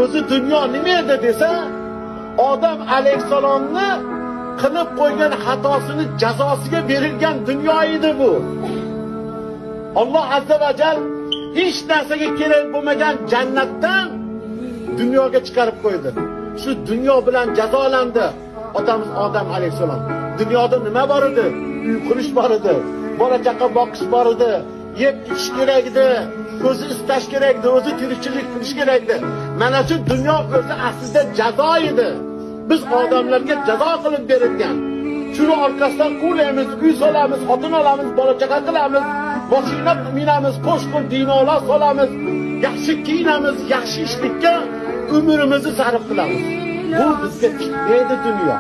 o'zi dunyo nima edi desa, Odam alayhissalomni qilib qo'ygan xatosini jazosiga berilgan dunyo edi bu. Alloh azza va jal hech narsaga kerak bo'lmagan jannatdan dunyoga chiqarib qo'ydi. Shu dunyo bilan jazolandi otamiz Odam alayhissalom. Dunyoda nima bor edi? Uy qurish bor edi, bola chaqa boqish bor edi, yeb ichish kerak edi, ko'zi istash kerak edi, o'zi tirikchilik qilish kerak edi. Mana shu dunyo o'zi aslida jazo edi. Biz odamlarga jazo qilib berilgan. Shuni orqasidan qulamiz, uy solamiz, xotin olamiz, bola chaqa qilamiz, mashina minamiz, qo'shqo'l binolar solamiz, yaxshi kiyinamiz, yaxshi ishlikka umrimizni sarf qilamiz. Bu bizga chiqmaydi dunyo.